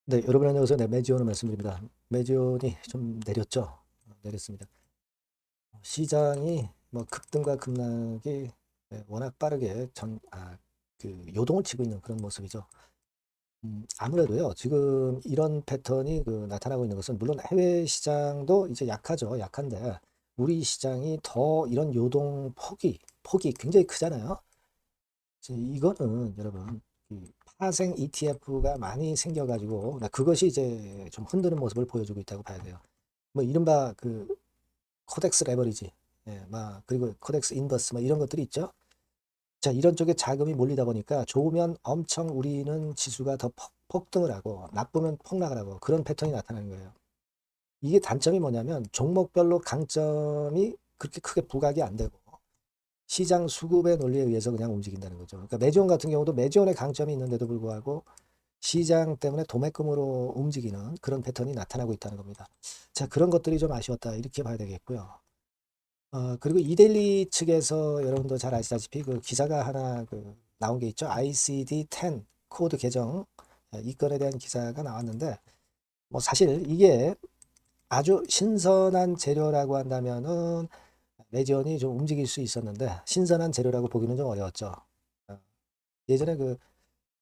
네, 여러분 안녕하세요. 네, 매지온을 말씀드립니다. 매지온이 좀 내렸죠. 내렸습니다. 시장이 뭐 급등과 급락이 워낙 빠르게 요동을 치고 있는 그런 모습이죠. 아무래도요, 지금 이런 패턴이 나타나고 있는 것은 물론 해외 시장도 이제 약하죠. 약한데 우리 시장이 더 이런 요동 폭이 굉장히 크잖아요. 이거는 여러분 이 파생 ETF가 많이 생겨가지고 그것이 이제 좀 흔드는 모습을 보여주고 있다고 봐야 돼요. 뭐 이른바 코덱스 레버리지, 막 그리고 코덱스 인버스 뭐 이런 것들이 있죠. 자, 이런 쪽에 자금이 몰리다 보니까 좋으면 엄청 우리는 지수가 더 폭등을 하고 나쁘면 폭락을 하고 그런 패턴이 나타나는 거예요. 이게 단점이 뭐냐면 종목별로 강점이 그렇게 크게 부각이 안 되고 시장 수급의 논리에 의해서 그냥 움직인다는 거죠. 그러니까 매지원 같은 경우도 매지원의 강점이 있는데도 불구하고 시장 때문에 도매금으로 움직이는 그런 패턴이 나타나고 있다는 겁니다. 자, 그런 것들이 좀 아쉬웠다. 이렇게 봐야 되겠고요. 그리고 이데일리 측에서 여러분도 잘 아시다시피 그 기사가 하나 나온 게 있죠. ICD-10 코드 개정 이 건에 대한 기사가 나왔는데 뭐 사실 이게 아주 신선한 재료라고 한다면은 매지원이 좀 움직일 수 있었는데 신선한 재료라고 보기는 좀 어려웠죠. 어, 예전에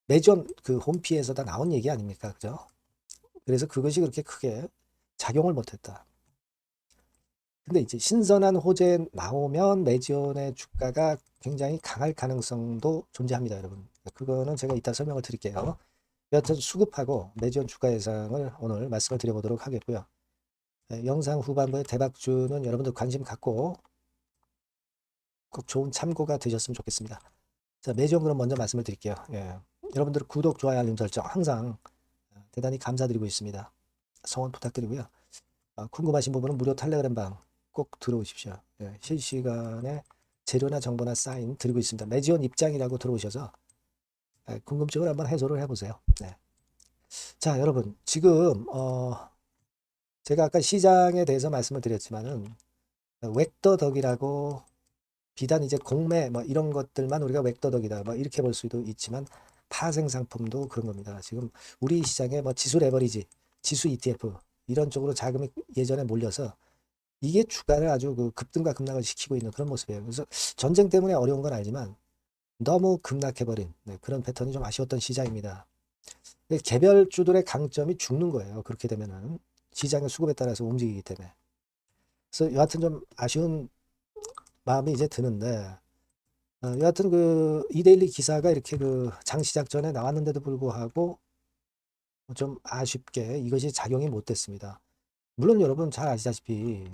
매지원 홈피에서 다 나온 얘기 아닙니까? 그죠? 그래서 그것이 그렇게 크게 작용을 못했다. 근데 이제 신선한 호재 나오면 매지온의 주가가 굉장히 강할 가능성도 존재합니다, 여러분. 그거는 제가 이따 설명을 드릴게요. 여하튼 수급하고 매지온 주가 예상을 오늘 말씀을 드려보도록 하겠고요. 영상 후반부에 대박주는 여러분들 관심 갖고 꼭 좋은 참고가 되셨으면 좋겠습니다. 자, 매지온 그럼 먼저 말씀을 드릴게요. 여러분들 구독, 좋아요, 알림 설정 항상 대단히 감사드리고 있습니다. 성원 부탁드리고요. 궁금하신 부분은 무료 텔레그램 방 꼭 들어오십시오. 실시간에 재료나 정보나 사인 드리고 있습니다. 매지원 입장이라고 들어오셔서 궁금증을 한번 해소를 해보세요. 네. 자, 여러분 지금 제가 아까 시장에 대해서 말씀을 드렸지만은 웩더덕이라고 비단 이제 공매 뭐 이런 것들만 우리가 웩더덕이다 뭐 이렇게 볼 수도 있지만 파생 상품도 그런 겁니다. 지금 우리 시장에 뭐 지수 레버리지, 지수 ETF 이런 쪽으로 자금이 예전에 몰려서 이게 주가를 아주 급등과 급락을 시키고 있는 그런 모습이에요. 그래서 전쟁 때문에 어려운 건 알지만 너무 급락해버린 그런 패턴이 좀 아쉬웠던 시장입니다. 개별주들의 강점이 죽는 거예요. 그렇게 되면은 시장의 수급에 따라서 움직이기 때문에. 그래서 여하튼 좀 아쉬운 마음이 이제 드는데 여하튼 이데일리 기사가 이렇게 장 시작 전에 나왔는데도 불구하고 좀 아쉽게 이것이 작용이 못 됐습니다. 물론 여러분 잘 아시다시피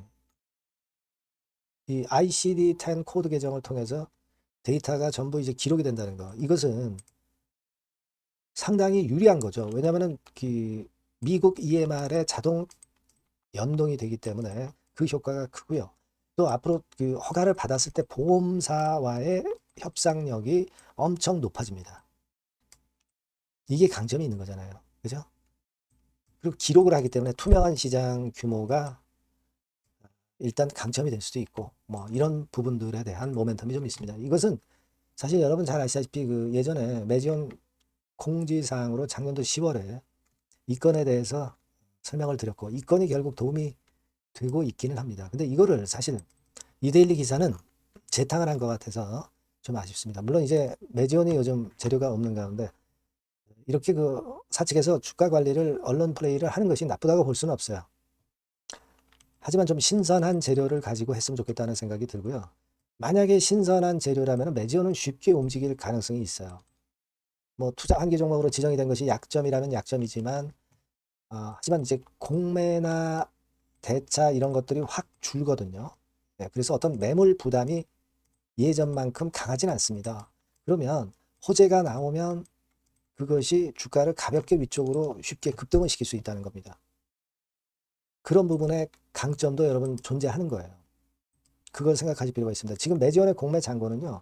이 ICD-10 코드 계정을 통해서 데이터가 전부 이제 기록이 된다는 거. 이것은 상당히 유리한 거죠. 왜냐하면은 미국 EMR에 자동 연동이 되기 때문에 그 효과가 크고요. 또 앞으로 허가를 받았을 때 보험사와의 협상력이 엄청 높아집니다. 이게 강점이 있는 거잖아요. 그죠? 그리고 기록을 하기 때문에 투명한 시장 규모가 일단 강점이 될 수도 있고 뭐 이런 부분들에 대한 모멘텀이 좀 있습니다. 이것은 사실 여러분 잘 아시다시피 예전에 매지온 공지사항으로 작년도 10월에 이 건에 대해서 설명을 드렸고 이 건이 결국 도움이 되고 있기는 합니다. 근데 이거를 사실 이데일리 기사는 재탕을 한 것 같아서 좀 아쉽습니다. 물론 이제 매지온이 요즘 재료가 없는 가운데 이렇게 사측에서 주가 관리를 언론 플레이를 하는 것이 나쁘다고 볼 수는 없어요. 하지만 좀 신선한 재료를 가지고 했으면 좋겠다는 생각이 들고요. 만약에 신선한 재료라면 매지온은 쉽게 움직일 가능성이 있어요. 뭐 투자 한계 종목으로 지정이 된 것이 약점이라면 약점이지만 하지만 이제 공매나 대차 이런 것들이 확 줄거든요. 그래서 어떤 매물 부담이 예전만큼 강하진 않습니다. 그러면 호재가 나오면 그것이 주가를 가볍게 위쪽으로 쉽게 급등을 시킬 수 있다는 겁니다. 그런 부분의 강점도 여러분 존재하는 거예요. 그걸 생각하실 필요가 있습니다. 지금 매지원의 공매 잔고는요.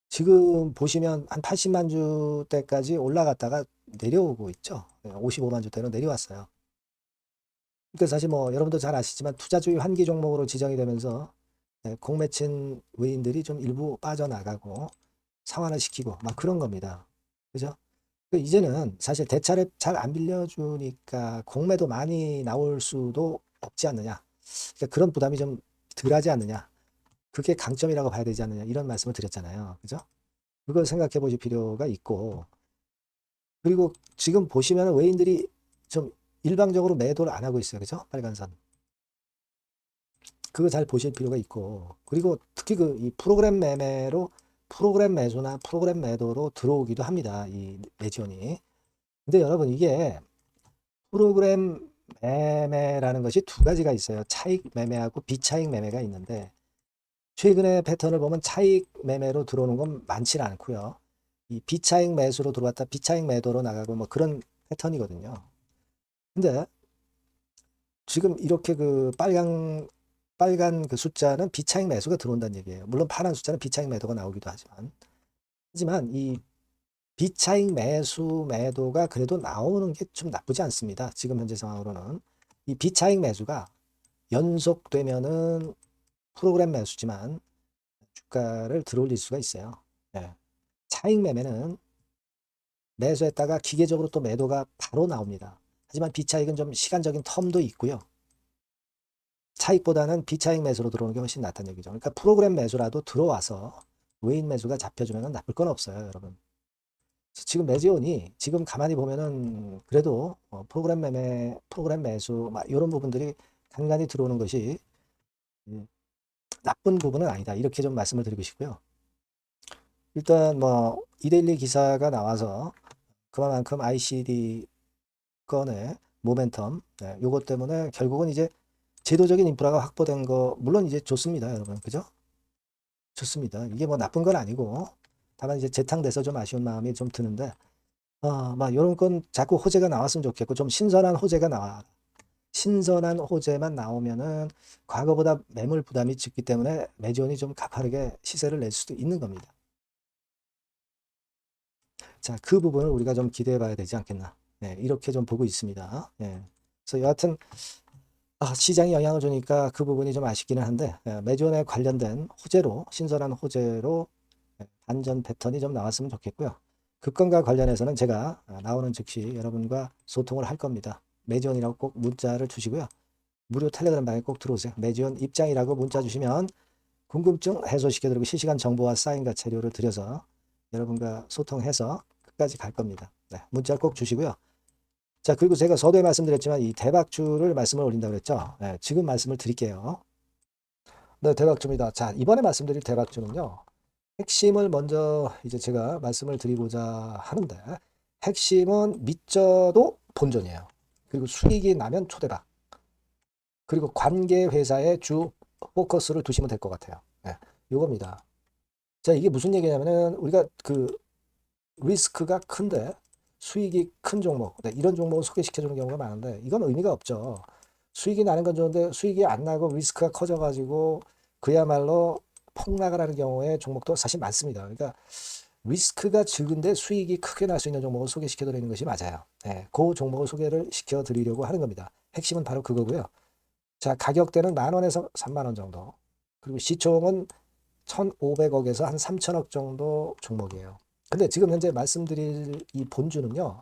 지금 보시면 한 80만 주대까지 올라갔다가 내려오고 있죠. 55만 주대로 내려왔어요. 그러니까 사실 뭐 여러분도 잘 아시지만 투자주의 환기 종목으로 지정이 되면서 공매친 외인들이 좀 일부 빠져나가고 상환을 시키고 막 그런 겁니다. 그죠? 이제는 사실 대차를 잘 안 빌려주니까 공매도 많이 나올 수도 없지 않느냐. 그러니까 그런 부담이 좀 덜하지 않느냐. 그게 강점이라고 봐야 되지 않느냐. 이런 말씀을 드렸잖아요. 그죠? 그걸 생각해 보실 필요가 있고, 그리고 지금 보시면 외인들이 좀 일방적으로 매도를 안 하고 있어요. 그죠? 빨간선. 그거 잘 보실 필요가 있고, 그리고 특히 그 이 프로그램 매매로 프로그램 매수나 프로그램 매도로 들어오기도 합니다. 이 매지원이. 근데 여러분 이게 프로그램 매매라는 것이 두 가지가 있어요. 차익 매매하고 비차익 매매가 있는데 최근에 패턴을 보면 차익 매매로 들어오는 건 많지는 않고요. 이 비차익 매수로 들어왔다 비차익 매도로 나가고 뭐 그런 패턴이거든요. 근데 지금 이렇게 그 빨간 그 숫자는 비차익 매수가 들어온다는 얘기예요. 물론 파란 숫자는 비차익 매도가 나오기도 하지만 이 비차익 매수 매도가 그래도 나오는 게 좀 나쁘지 않습니다. 지금 현재 상황으로는 이 비차익 매수가 연속되면은 프로그램 매수지만 주가를 들어올릴 수가 있어요. 예. 차익 매매는 매수했다가 기계적으로 또 매도가 바로 나옵니다. 하지만 비차익은 좀 시간적인 텀도 있고요. 차익보다는 비차익 매수로 들어오는 게 훨씬 낫다는 얘기죠. 그러니까 프로그램 매수라도 들어와서 외인 매수가 잡혀주면 나쁠 건 없어요, 여러분. 지금 매지온이 지금 가만히 보면은 그래도 프로그램 매매, 프로그램 매수 막 이런 부분들이 간간히 들어오는 것이 나쁜 부분은 아니다. 이렇게 좀 말씀을 드리고 싶고요. 일단 뭐 이데일리 기사가 나와서 그만큼 ICD 건의 모멘텀, 네, 요것 때문에 결국은 이제 제도적인 인프라가 확보된 거 물론 이제 좋습니다, 여러분. 그죠? 좋습니다. 이게 뭐 나쁜 건 아니고 다만 이제 재탕돼서 좀 아쉬운 마음이 좀 드는데 막 이런 건 자꾸 호재가 나왔으면 좋겠고 좀 신선한 호재가 나와. 신선한 호재만 나오면은 과거보다 매물 부담이 적기 때문에 매지원이 좀 가파르게 시세를 낼 수도 있는 겁니다. 자, 그 부분을 우리가 좀 기대해 봐야 되지 않겠나. 네, 이렇게 좀 보고 있습니다. 예. 그래서 여하튼 시장이 영향을 주니까 그 부분이 좀 아쉽기는 한데 매지원에 관련된 호재로 신선한 호재로 반전 패턴이 좀 나왔으면 좋겠고요. 그건과 관련해서는 제가 나오는 즉시 여러분과 소통을 할 겁니다. 매지원이라고 꼭 문자를 주시고요. 무료 텔레그램 방에 꼭 들어오세요. 매지원 입장이라고 문자 주시면 궁금증 해소시켜드리고 실시간 정보와 사인과 재료를 드려서 여러분과 소통해서 끝까지 갈 겁니다. 네, 문자 꼭 주시고요. 자, 그리고 제가 서두에 말씀드렸지만 이 대박주를 말씀을 올린다고 그랬죠. 네, 지금 말씀을 드릴게요. 네, 대박주입니다. 자, 이번에 말씀드릴 대박주는요. 핵심을 먼저 이제 제가 말씀을 드리고자 하는데 핵심은 믿져도 본전이에요. 그리고 수익이 나면 초대박. 그리고 관계 회사의 주 포커스를 두시면 될 것 같아요. 네, 요겁니다. 자, 이게 무슨 얘기냐면은 우리가 그 리스크가 큰데 수익이 큰 종목, 네, 이런 종목을 소개시켜주는 경우가 많은데 이건 의미가 없죠. 수익이 나는 건 좋은데 수익이 안 나고 리스크가 커져가지고 그야말로 폭락을 하는 경우에 종목도 사실 많습니다. 그러니까 리스크가 적은데 수익이 크게 날 수 있는 종목을 소개시켜 드리는 것이 맞아요. 네, 그 종목을 소개를 시켜 드리려고 하는 겁니다. 핵심은 바로 그거고요. 자, 가격대는 10,000원에서 30,000원 정도. 그리고 시총은 1,500억에서 한 3,000억 정도 종목이에요. 근데 지금 현재 말씀드릴 이 본주는요,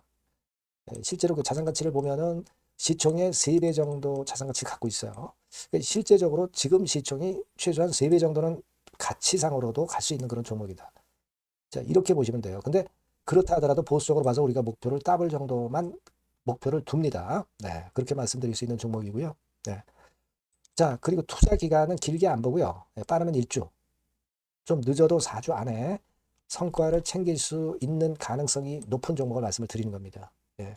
실제로 그 자산 가치를 보면은 시총의 3배 정도 자산 가치를 갖고 있어요. 그러니까 실제적으로 지금 시총이 최소한 3배 정도는 가치상으로도 갈 수 있는 그런 종목이다. 자, 이렇게 보시면 돼요. 근데 그렇다 하더라도 보수적으로 봐서 우리가 목표를 따블 정도만 목표를 둡니다. 네, 그렇게 말씀드릴 수 있는 종목이고요. 네. 자, 그리고 투자 기간은 길게 안 보고요. 네, 빠르면 1주, 좀 늦어도 4주 안에 성과를 챙길 수 있는 가능성이 높은 종목을 말씀을 드리는 겁니다. 예.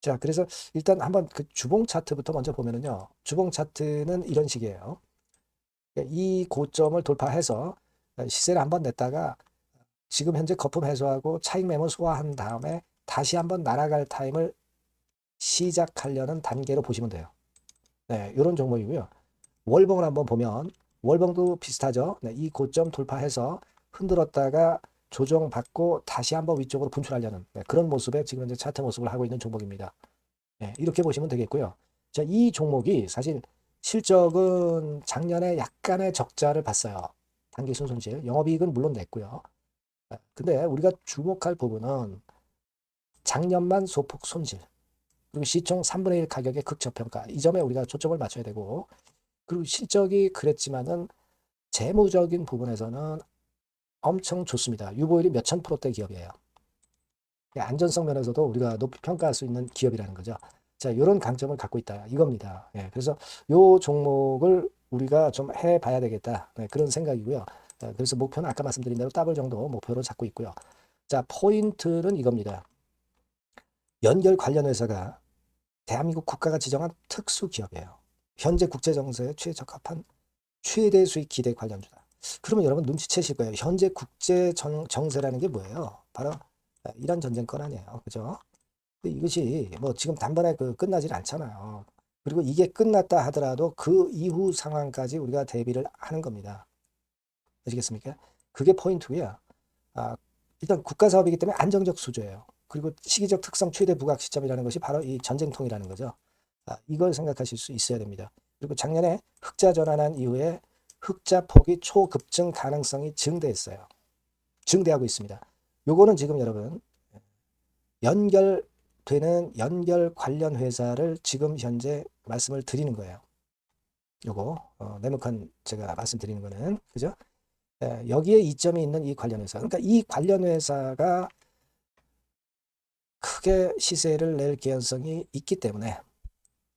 자, 그래서 일단 한번 그 주봉 차트부터 먼저 보면은요. 주봉 차트는 이런 식이에요. 이 고점을 돌파해서 시세를 한번 냈다가 지금 현재 거품 해소하고 차익 매물 소화한 다음에 다시 한번 날아갈 타임을 시작하려는 단계로 보시면 돼요. 네, 이런 종목이고요. 월봉을 한번 보면 월봉도 비슷하죠. 네, 이 고점 돌파해서 흔들었다가 조정받고 다시 한번 위쪽으로 분출하려는 그런 모습의 지금 현재 차트 모습을 하고 있는 종목입니다. 네, 이렇게 보시면 되겠고요. 자, 이 종목이 사실 실적은 작년에 약간의 적자를 봤어요. 단기 순손실, 영업이익은 물론 냈고요. 근데 우리가 주목할 부분은 작년만 소폭 손실. 그리고 시총 3분의 1 가격의 극저평가. 이 점에 우리가 초점을 맞춰야 되고, 그리고 실적이 그랬지만은 재무적인 부분에서는 엄청 좋습니다. 유보율이 몇천 프로대 기업이에요. 안전성 면에서도 우리가 높이 평가할 수 있는 기업이라는 거죠. 자, 이런 강점을 갖고 있다. 이겁니다. 예, 그래서 요 종목을 우리가 좀 해봐야 되겠다. 네, 그런 생각이고요. 그래서 목표는 아까 말씀드린 대로 더블 정도 목표로 잡고 있고요. 자, 포인트는 이겁니다. 연결 관련 회사가 대한민국 국가가 지정한 특수 기업이에요. 현재 국제 정세에 최적합한 최대 수익 기대 관련주다. 그러면 여러분 눈치채실 거예요. 현재 국제 정세라는 게 뭐예요? 바로 이란 전쟁권 아니에요. 그죠? 이것이 뭐 지금 단번에 끝나질 않잖아요. 그리고 이게 끝났다 하더라도 그 이후 상황까지 우리가 대비를 하는 겁니다. 아시겠습니까? 그게 포인트고요. 일단 국가 사업이기 때문에 안정적 수주예요. 그리고 시기적 특성 최대 부각 시점이라는 것이 바로 이 전쟁통이라는 거죠. 이걸 생각하실 수 있어야 됩니다. 그리고 작년에 흑자 전환한 이후에 흑자 폭이 초급증 가능성이 증대했어요. 증대하고 있습니다. 요거는 지금 여러분 연결되는 연결 관련 회사를 지금 현재 말씀을 드리는 거예요. 요거 네모칸 제가 말씀드리는 거는 그죠? 여기에 이점이 있는 이 관련 회사. 그러니까 이 관련 회사가 크게 시세를 낼 개연성이 있기 때문에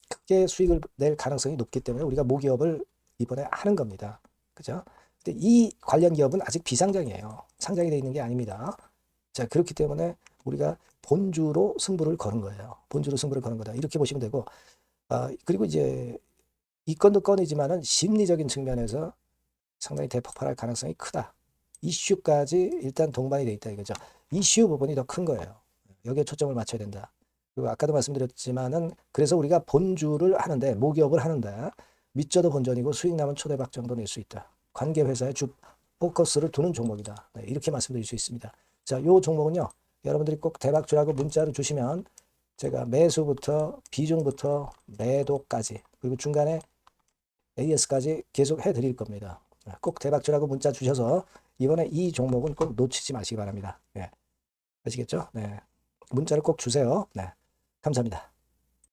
크게 수익을 낼 가능성이 높기 때문에 우리가 모기업을 이번에 하는 겁니다. 그죠? 근데 이 관련 기업은 아직 비상장이에요. 상장이 되어 있는 게 아닙니다. 자, 그렇기 때문에 우리가 본주로 승부를 거는 거예요. 본주로 승부를 거는 거다. 이렇게 보시면 되고, 그리고 이제 이 건도 건이지만은 심리적인 측면에서 상당히 대폭발할 가능성이 크다. 이슈까지 일단 동반이 돼 있다 이거죠. 이슈 부분이 더 큰 거예요. 여기에 초점을 맞춰야 된다. 그리고 아까도 말씀드렸지만은 그래서 우리가 본주를 하는데 모기업을 하는데 밑져도 본전이고 수익 남은 초대박 정도 낼 수 있다. 관계 회사의 주 포커스를 두는 종목이다. 네, 이렇게 말씀드릴 수 있습니다. 자, 요 종목은요. 여러분들이 꼭 대박 주라고 문자를 주시면 제가 매수부터 비중부터 매도까지 그리고 중간에 AS까지 계속 해드릴 겁니다. 꼭 대박 주라고 문자 주셔서 이번에 이 종목은 꼭 놓치지 마시기 바랍니다. 네. 아시겠죠? 네. 문자를 꼭 주세요. 네. 감사합니다.